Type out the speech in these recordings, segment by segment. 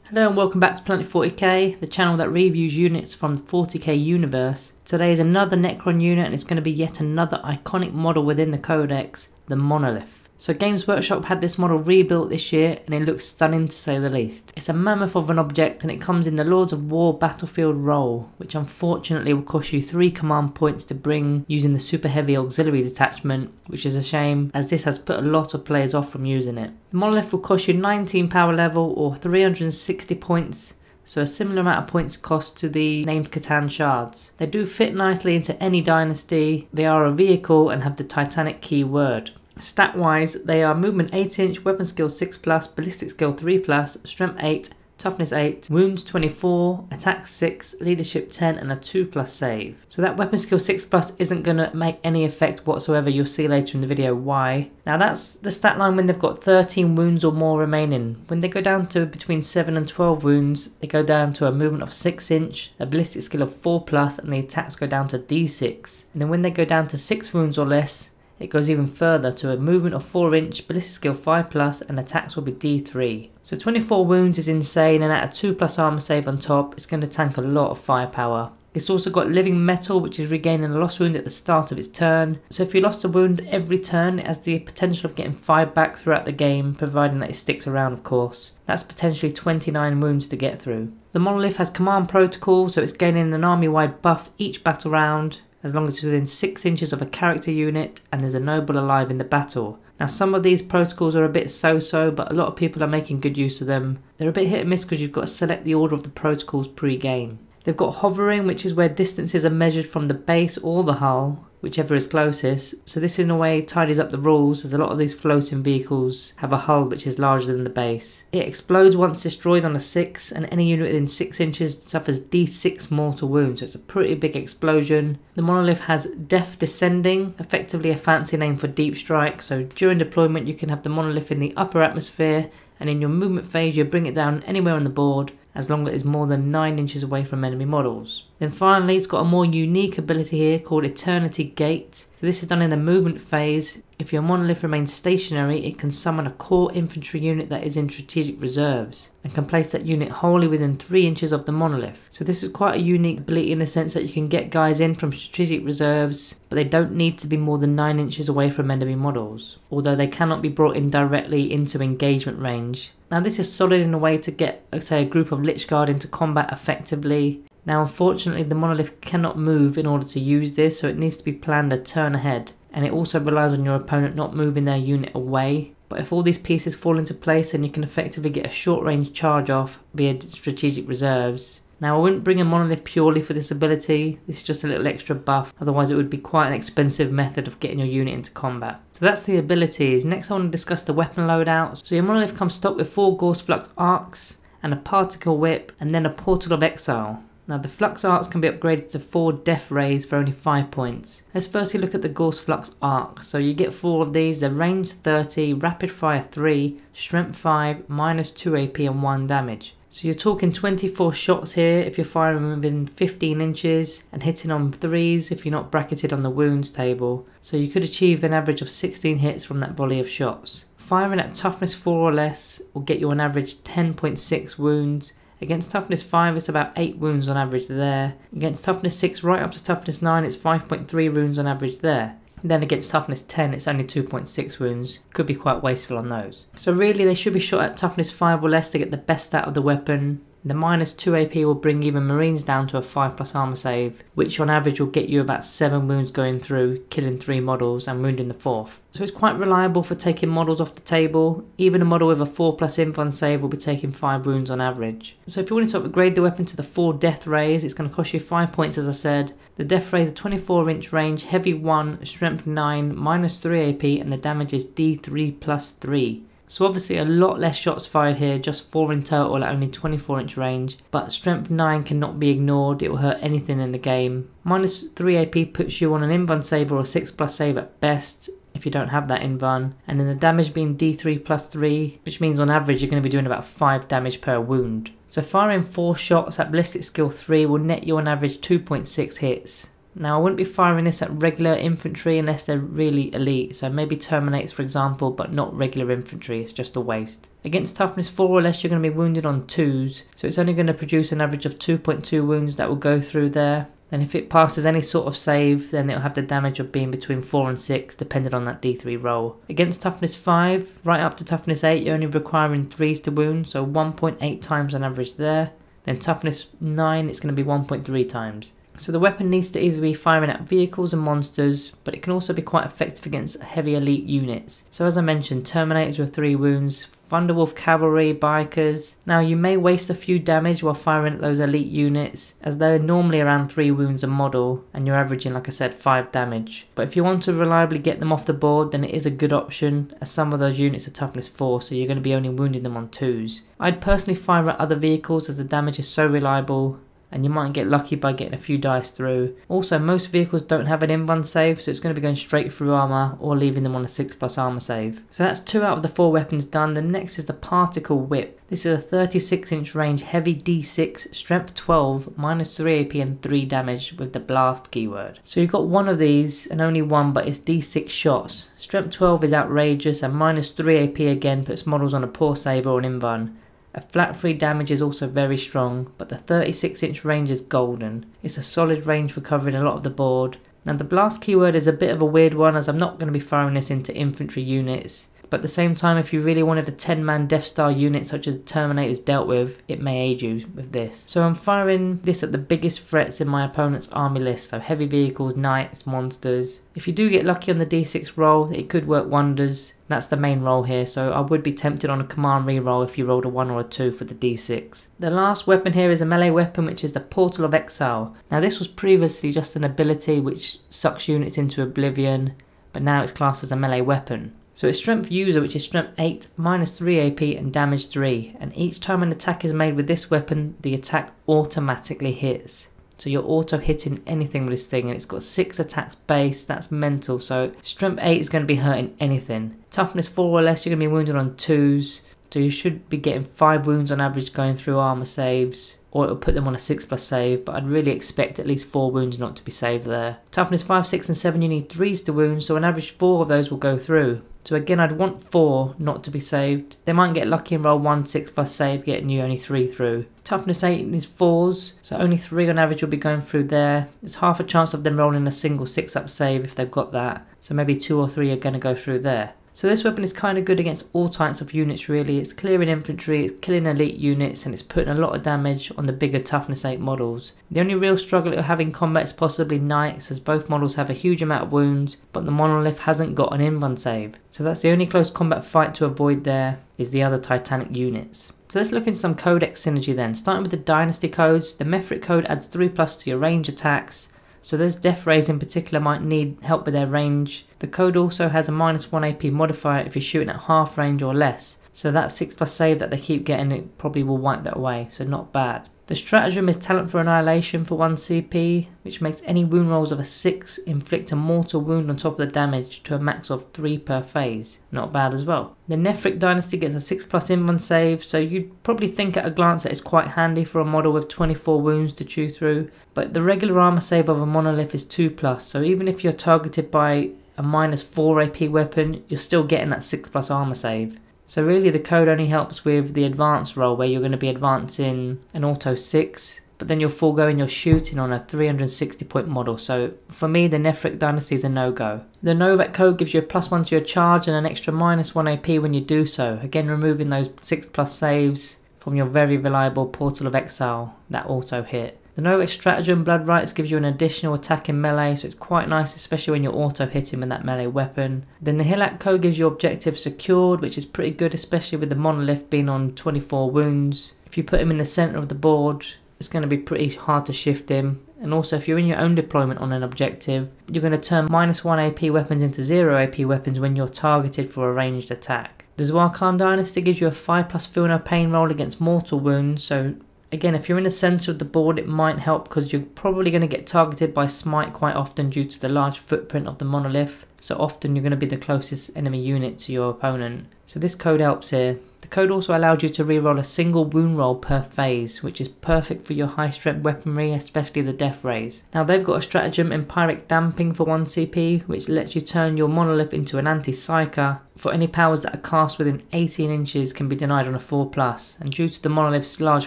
Hello and welcome back to Planet 40k, the channel that reviews units from the 40k universe. Today is another Necron unit and it's going to be yet another iconic model within the Codex, the Monolith. So Games Workshop had this model rebuilt this year and it looks stunning to say the least. It's a mammoth of an object and it comes in the Lords of War battlefield role, which unfortunately will cost you 3 command points to bring using the super heavy auxiliary detachment, which is a shame as this has put a lot of players off from using it. The Monolith will cost you 19 power level or 360 points. So a similar amount of points cost to the named Catan shards. They do fit nicely into any dynasty, they are a vehicle and have the Titanic keyword. Stat wise, they are movement 8-inch, weapon skill 6+, ballistic skill 3+, strength 8, toughness 8, wounds 24, attack 6, leadership 10 and a 2+ save. So that weapon skill 6+ isn't going to make any effect whatsoever. You'll see later in the video why. Now that's the stat line when they've got 13 wounds or more remaining. When they go down to between 7 and 12 wounds, they go down to a movement of 6-inch, a ballistic skill of 4+, and the attacks go down to D6. And then when they go down to 6 wounds or less, it goes even further to a movement of 4-inch, ballistic skill 5+, and attacks will be D3. So 24 wounds is insane, and at a 2+ armor save on top, it's going to tank a lot of firepower. It's also got living metal, which is regaining a lost wound at the start of its turn. So if you lost a wound every turn, it has the potential of getting 5 back throughout the game, providing that it sticks around of course. That's potentially 29 wounds to get through. The Monolith has command protocol, so it's gaining an army-wide buff each battle round, as long as it's within 6 inches of a character unit and there's a noble alive in the battle. Now some of these protocols are a bit so-so, but a lot of people are making good use of them. They're a bit hit and miss because you've got to select the order of the protocols pre-game. They've got hovering, which is where distances are measured from the base or the hull, whichever is closest. So this in a way tidies up the rules, as a lot of these floating vehicles have a hull which is larger than the base. It explodes once destroyed on a 6, and any unit within 6 inches suffers D6 mortal wounds, so it's a pretty big explosion. The Monolith has Death Descending, effectively a fancy name for deep strike, so during deployment you can have the Monolith in the upper atmosphere, and in your movement phase you bring it down anywhere on the board, as long as it is more than 9 inches away from enemy models. Then finally it's got a more unique ability here called Eternity Gate. So this is done in the movement phase. If your Monolith remains stationary, it can summon a core infantry unit that is in strategic reserves and can place that unit wholly within 3 inches of the Monolith. So this is quite a unique ability in the sense that you can get guys in from strategic reserves, but they don't need to be more than 9 inches away from enemy models, although they cannot be brought in directly into engagement range. Now this is solid in a way to get, say, a group of Lich Guard into combat effectively. Now unfortunately the Monolith cannot move in order to use this, so it needs to be planned a turn ahead, and it also relies on your opponent not moving their unit away. But if all these pieces fall into place, then you can effectively get a short range charge off via strategic reserves. Now I wouldn't bring a Monolith purely for this ability, this is just a little extra buff, otherwise it would be quite an expensive method of getting your unit into combat. So that's the abilities. Next I want to discuss the weapon loadouts. So your Monolith comes stocked with 4 Gauss Flux Arcs, and a Particle Whip, and then a Portal of Exile. Now the Flux Arcs can be upgraded to 4 Death Rays for only 5 points. Let's firstly look at the Gauss Flux Arc. So you get 4 of these, they're range 30, rapid fire 3, strength 5, minus 2 AP and 1 damage. So you're talking 24 shots here if you're firing within 15 inches and hitting on 3s if you're not bracketed on the wounds table. So you could achieve an average of 16 hits from that volley of shots. Firing at toughness 4 or less will get you on average 10.6 wounds. Against toughness 5 it's about 8 wounds on average there. Against toughness 6 right up to toughness 9 it's 5.3 wounds on average there. Then against toughness 10 it's only 2.6 wounds, could be quite wasteful on those. So really they should be shot at toughness 5 or less to get the best out of the weapon. The minus 2 AP will bring even Marines down to a 5+ armor save, which on average will get you about 7 wounds going through, killing 3 models and wounding the 4th. So it's quite reliable for taking models off the table. Even a model with a 4+ invuln save will be taking 5 wounds on average. So if you wanted to upgrade the weapon to the 4 Death Rays, it's going to cost you 5 points as I said. The Death Rays are 24-inch range, heavy 1, strength 9, minus 3 AP, and the damage is D3 plus 3. So obviously a lot less shots fired here, just 4 in total at only 24-inch range, but strength 9 cannot be ignored, it will hurt anything in the game. Minus 3 AP puts you on an invuln save or a 6+ save at best if you don't have that invuln, and then the damage being D3 plus 3, which means on average you're going to be doing about 5 damage per wound. So firing 4 shots at ballistic skill 3 will net you on average 2.6 hits. Now I wouldn't be firing this at regular infantry unless they're really elite, so maybe Terminators for example, but not regular infantry, it's just a waste. Against toughness 4 or less you're going to be wounded on 2s, so it's only going to produce an average of 2.2 wounds that will go through there. And if it passes any sort of save, then it'll have the damage of being between 4 and 6 depending on that D3 roll. Against toughness 5, right up to toughness 8 you're only requiring 3s to wound, so 1.8 times on average there. Then toughness 9 it's going to be 1.3 times. So the weapon needs to either be firing at vehicles and monsters, but it can also be quite effective against heavy elite units. So as I mentioned, Terminators with 3 wounds, Thunderwolf Cavalry, Bikers. Now you may waste a few damage while firing at those elite units, as they're normally around 3 wounds a model, and you're averaging, like I said, 5 damage. But if you want to reliably get them off the board, then it is a good option, as some of those units are toughness 4, so you're going to be only wounding them on 2s. I'd personally fire at other vehicles as the damage is so reliable, and you might get lucky by getting a few dice through. Also, most vehicles don't have an invuln save, so it's going to be going straight through armor or leaving them on a 6+ armor save. So that's 2 out of the 4 weapons done. The next is the Particle Whip. This is a 36-inch range heavy D6, strength 12, -3 AP and 3 damage with the blast keyword. So you've got one of these and only one, but it's D6 shots. Strength 12 is outrageous, and -3 AP again puts models on a poor save or an invuln. A flat 3 damage is also very strong, but the 36-inch range is golden. It's a solid range for covering a lot of the board. Now the blast keyword is a bit of a weird one, as I'm not going to be firing this into infantry units. But at the same time, if you really wanted a 10-man Death Star unit such as Terminators dealt with, it may aid you with this. So I'm firing this at the biggest threats in my opponent's army list, so heavy vehicles, knights, monsters. If you do get lucky on the D6 roll, it could work wonders. That's the main roll here, so I would be tempted on a command reroll if you rolled a 1 or a 2 for the D6. The last weapon here is a melee weapon, which is the Portal of Exile. Now this was previously just an ability which sucks units into oblivion, but now it's classed as a melee weapon. So it's strength user, which is strength 8, -3 AP and damage 3, and each time an attack is made with this weapon, the attack automatically hits. So you're auto hitting anything with this thing, and it's got 6 attacks base, that's mental. So strength 8 is going to be hurting anything. Toughness 4 or less, you're going to be wounded on 2s, so you should be getting 5 wounds on average going through armor saves, or it'll put them on a 6+ save, but I'd really expect at least 4 wounds not to be saved there. Toughness 5, 6 and 7 you need 3s to wound, so on average 4 of those will go through. So again, I'd want 4 not to be saved. They might get lucky and roll 1 6+ save, getting you only 3 through. Toughness 8 is 4s, so only 3 on average will be going through there. There's half a chance of them rolling a single 6+ save if they've got that, so maybe 2 or 3 are going to go through there. So this weapon is kind of good against all types of units really. It's clearing infantry, it's killing elite units, and it's putting a lot of damage on the bigger toughness 8 models. The only real struggle it'll have in combat is possibly knights, as both models have a huge amount of wounds, but the monolith hasn't got an invuln save. So that's the only close combat fight to avoid there, is the other titanic units. So let's look into some Codex synergy then. Starting with the Dynasty codes, the Methodic code adds 3+ to your range attacks. So those Death Rays in particular might need help with their range. The code also has a -1 AP modifier if you're shooting at half range or less. So that 6+ save that they keep getting, it probably will wipe that away, so not bad. The Stratagem is Talent for Annihilation for 1 CP, which makes any wound rolls of a 6 inflict a mortal wound on top of the damage to a max of 3 per phase. Not bad as well. The Nefric Dynasty gets a 6+ invuln save, so you'd probably think at a glance that it's quite handy for a model with 24 wounds to chew through, but the regular armor save of a monolith is 2+, so even if you're targeted by a -4 AP weapon, you're still getting that 6+ armor save. So really the code only helps with the advanced roll, where you're going to be advancing an auto 6, but then you're foregoing your shooting on a 360 point model. So for me, the Nefric Dynasty is a no-go. The Novak code gives you a +1 to your charge and an extra -1 AP when you do so, again removing those 6+ saves from your very reliable Portal of Exile that auto hit. The Noteworthy Stratagem Blood Rights gives you an additional attack in melee, so it's quite nice, especially when you're auto hitting with that melee weapon. The Nihilak code gives you objective secured, which is pretty good, especially with the monolith being on 24 wounds. If you put him in the centre of the board, it's going to be pretty hard to shift him. And also if you're in your own deployment on an objective, you're going to turn -1 AP weapons into 0 AP weapons when you're targeted for a ranged attack. The Zwar Dynasty gives you a 5+ Feel No Pain roll against mortal wounds, so again, if you're in the centre of the board, it might help because you're probably going to get targeted by smite quite often due to the large footprint of the monolith. So often you're going to be the closest enemy unit to your opponent. So this code helps here. The code also allows you to reroll a single wound roll per phase, which is perfect for your high strength weaponry, especially the death rays. Now they've got a stratagem Empiric Damping for 1 CP, which lets you turn your monolith into an anti-psyker for any powers that are cast within 18 inches can be denied on a 4+, and due to the monolith's large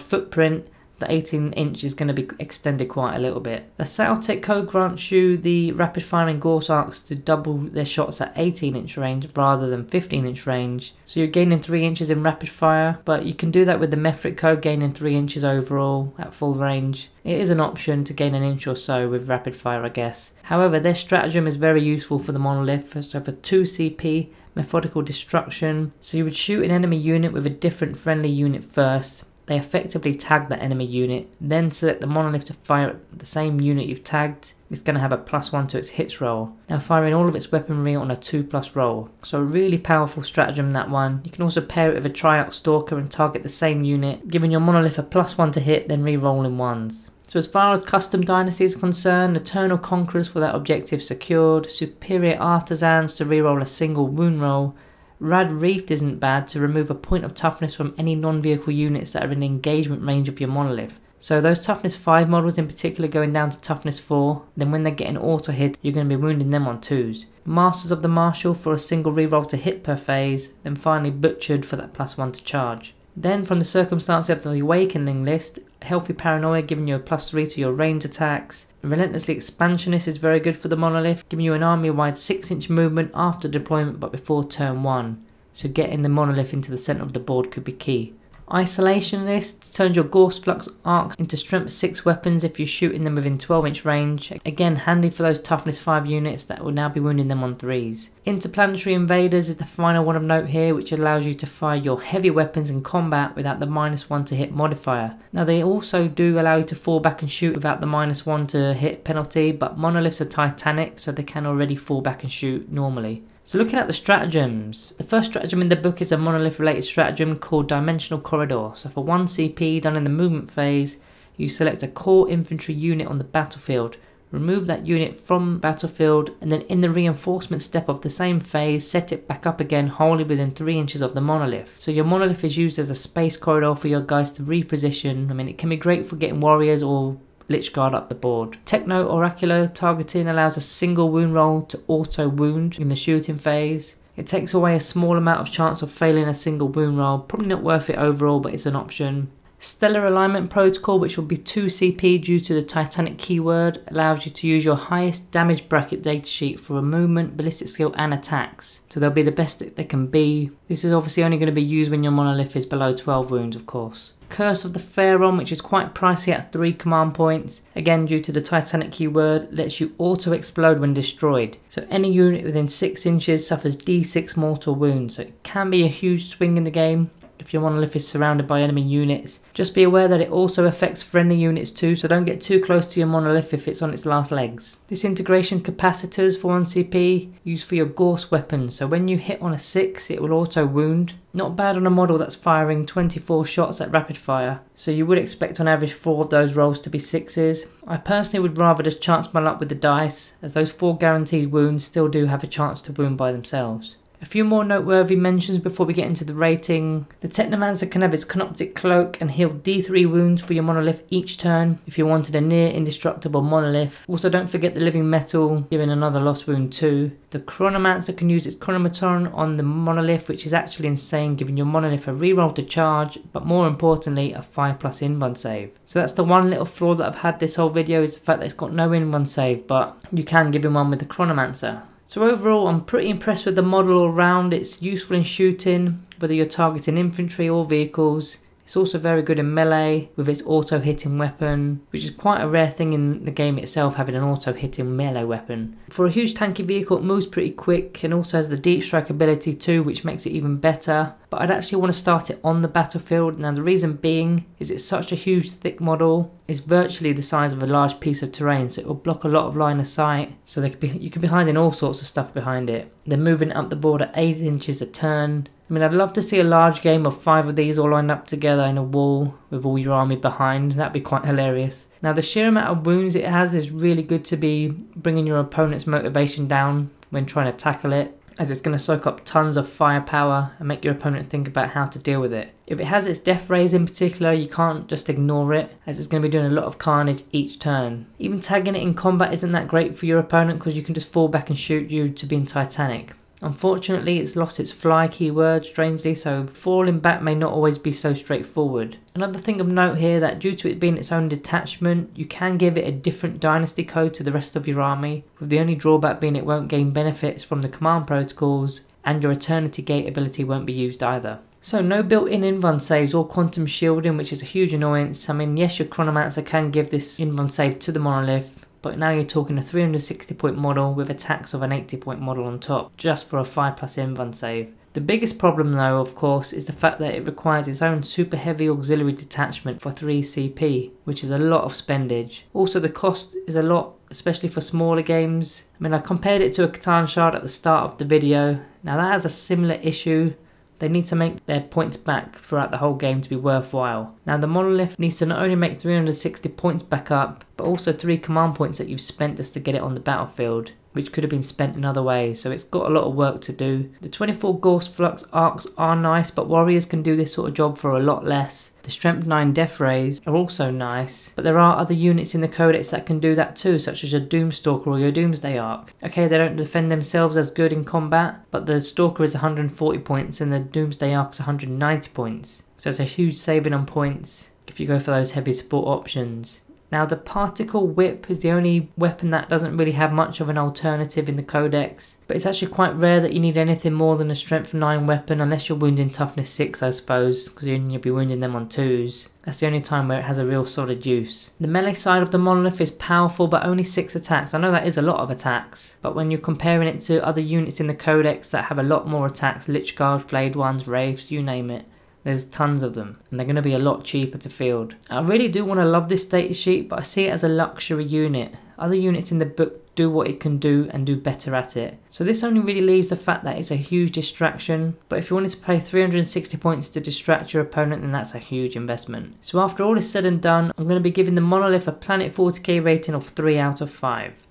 footprint, the 18 inch is going to be extended quite a little bit. The Sailtech code grants you the rapid firing Gauss arcs to double their shots at 18 inch range rather than 15 inch range. So you're gaining 3 inches in rapid fire, but you can do that with the Methodic code, gaining 3 inches overall at full range. It is an option to gain an inch or so with rapid fire, I guess. However, their stratagem is very useful for the monolith. So for 2 CP, Methodical Destruction. So you would shoot an enemy unit with a different friendly unit first. They effectively tag that enemy unit, then select the monolith to fire at the same unit you've tagged. It's going to have a +1 to its hits roll. Now firing all of its weaponry on a 2+ roll. So a really powerful stratagem, that one. You can also pair it with a Triarch Stalker and target the same unit, giving your monolith a +1 to hit, then re-rolling ones. So as far as custom dynasties are concerned, Eternal Conquerors for that objective secured, Superior Artisans to reroll a single wound roll, Rad Reefed isn't bad to remove a point of toughness from any non-vehicle units that are in engagement range of your monolith. So those toughness 5 models in particular going down to toughness 4, then when they get an auto hit, you're going to be wounding them on 2s. Masters of the Martial for a single reroll to hit per phase, then finally Butchered for that +1 to charge. Then from the Circumstance up to the Awakening list, Healthy Paranoia giving you a +3 to your range attacks. Relentlessly Expansionist is very good for the monolith, giving you an army-wide 6-inch movement after deployment but before turn 1. So getting the monolith into the centre of the board could be key. Isolationist turns your Gauss Flux Arcs into strength 6 weapons if you're shooting them within 12-inch range. Again, handy for those toughness 5 units that will now be wounding them on 3s. Interplanetary Invaders is the final one of note here, which allows you to fire your heavy weapons in combat without the -1 to hit modifier. Now they also do allow you to fall back and shoot without the -1 to hit penalty, but monoliths are titanic, so they can already fall back and shoot normally. So looking at the stratagems, the first stratagem in the book is a monolith related stratagem called Dimensional Corridor. So for 1 CP done in the movement phase, you select a core infantry unit on the battlefield, remove that unit from battlefield, and then in the reinforcement step of the same phase, set it back up again wholly within 3 inches of the monolith. So your monolith is used as a space corridor for your guys to reposition. I mean, it can be great for getting warriors or Lich Guard up the board. Techno Oracular targeting allows a single wound roll to auto wound in the shooting phase. It takes away a small amount of chance of failing a single wound roll, probably not worth it overall, but it's an option. Stellar Alignment Protocol, which will be 2 CP due to the Titanic keyword, allows you to use your highest damage bracket datasheet for a movement, ballistic skill and attacks. So they'll be the best that they can be. This is obviously only going to be used when your monolith is below 12 wounds, of course. Curse of the Pharaon, which is quite pricey at 3 command points, again due to the Titanic keyword, lets you auto explode when destroyed. So any unit within 6 inches suffers D6 mortal wounds, so it can be a huge swing in the game if your monolith is surrounded by enemy units. Just be aware that it also affects friendly units too, so don't get too close to your monolith if it's on its last legs. Disintegration Capacitors for 1 CP, used for your Gauss weapons, so when you hit on a 6 it will auto wound. Not bad on a model that's firing 24 shots at rapid fire, so you would expect on average 4 of those rolls to be 6s. I personally would rather just chance my luck with the dice, as those 4 guaranteed wounds still do have a chance to wound by themselves. A few more noteworthy mentions before we get into the rating. The Technomancer can have its Canoptic Cloak and heal D3 wounds for your monolith each turn if you wanted a near indestructible monolith. Also don't forget the Living Metal, giving another lost wound too. The Chronomancer can use its Chronometron on the monolith, which is actually insane, giving your monolith a reroll to charge, but more importantly a 5+ in-run save. So that's the one little flaw that I've had this whole video, is the fact that it's got no in-run save, but you can give him one with the Chronomancer. So overall, I'm pretty impressed with the model all round. It's useful in shooting, whether you're targeting infantry or vehicles. It's also very good in melee with its auto-hitting weapon, which is quite a rare thing in the game itself, having an auto-hitting melee weapon. For a huge tanky vehicle, it moves pretty quick and also has the deep strike ability too, which makes it even better. But I'd actually want to start it on the battlefield. Now the reason being is it's such a huge thick model. It's virtually the size of a large piece of terrain, so it will block a lot of line of sight. So you can be hiding all sorts of stuff behind it. They're moving up the board at 8 inches a turn. I mean, I'd love to see a large game of 5 of these all lined up together in a wall with all your army behind. That'd be quite hilarious. Now the sheer amount of wounds it has is really good to be bringing your opponent's motivation down when trying to tackle it. as it's going to soak up tons of firepower and make your opponent think about how to deal with it. If it has its death rays in particular, you can't just ignore it, as it's going to be doing a lot of carnage each turn. Even tagging it in combat isn't that great for your opponent because you can just fall back and shoot you to being Titanic. Unfortunately, it's lost its fly keyword strangely, so falling back may not always be so straightforward. Another thing of note here, that due to it being its own detachment, you can give it a different dynasty code to the rest of your army, with the only drawback being it won't gain benefits from the command protocols, and your Eternity Gate ability won't be used either. So no built-in invuln saves or quantum shielding, which is a huge annoyance. I mean, yes, your Chronomancer can give this invuln save to the Monolith, but now you're talking a 360 point model with attacks of an 80 point model on top, just for a 5+ invuln save. The biggest problem though, of course, is the fact that it requires its own super heavy auxiliary detachment for 3 CP, which is a lot of spendage. Also the cost is a lot, especially for smaller games. I mean, I compared it to a Catan Shard at the start of the video. Now that has a similar issue. They need to make their points back throughout the whole game to be worthwhile. Now the Monolith needs to not only make 360 points back up, but also 3 command points that you've spent just to get it on the battlefield, which could have been spent in other ways, so it's got a lot of work to do. The 24 Gauss Flux Arcs are nice, but warriors can do this sort of job for a lot less. The Strength 9 Death Rays are also nice, but there are other units in the Codex that can do that too, such as your Doomstalker or your Doomsday Arc. Okay, they don't defend themselves as good in combat, but the Stalker is 140 points and the Doomsday Arc is 190 points. So it's a huge saving on points if you go for those heavy support options. Now the Particle Whip is the only weapon that doesn't really have much of an alternative in the Codex, but it's actually quite rare that you need anything more than a Strength 9 weapon, unless you're wounding Toughness 6 I suppose, because you'll be wounding them on 2s. That's the only time where it has a real solid use. The melee side of the Monolith is powerful, but only 6 attacks. I know that is a lot of attacks, but when you're comparing it to other units in the Codex that have a lot more attacks, Lich Guard, Blade Ones, Wraiths, you name it, there's tons of them, and they're going to be a lot cheaper to field. I really do want to love this data sheet, but I see it as a luxury unit. Other units in the book do what it can do and do better at it. So this only really leaves the fact that it's a huge distraction, but if you wanted to pay 360 points to distract your opponent, then that's a huge investment. So after all is said and done, I'm going to be giving the Monolith a Planet 40k rating of 3 out of 5.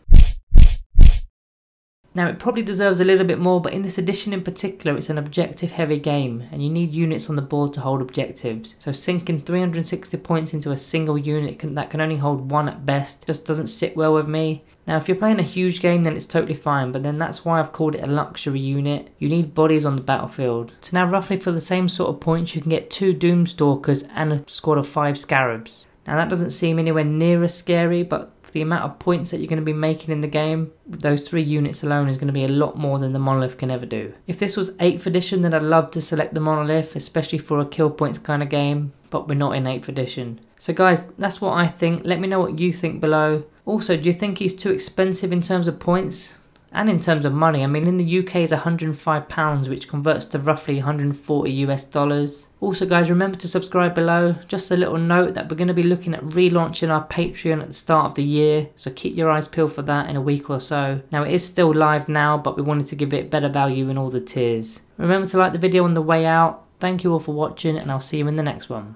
Now it probably deserves a little bit more, but in this edition in particular it's an objective heavy game and you need units on the board to hold objectives. So sinking 360 points into a single unit that can only hold 1 at best just doesn't sit well with me. Now if you're playing a huge game then it's totally fine, but then that's why I've called it a luxury unit. You need bodies on the battlefield. So now roughly for the same sort of points you can get 2 Doomstalkers and a squad of 5 Scarabs. Now that doesn't seem anywhere near as scary, but for the amount of points that you're going to be making in the game, those 3 units alone is going to be a lot more than the Monolith can ever do. If this was 8th edition, then I'd love to select the Monolith, especially for a kill points kind of game, but we're not in 8th edition. So guys, that's what I think. Let me know what you think below. Also, do you think he's too expensive in terms of points? And in terms of money, I mean in the UK is £105, which converts to roughly 140 US dollars. Also guys, remember to subscribe below. Just a little note that we're going to be looking at relaunching our Patreon at the start of the year, so keep your eyes peeled for that in a week or so. Now it is still live now, but we wanted to give it better value in all the tiers. Remember to like the video on the way out. Thank you all for watching and I'll see you in the next one.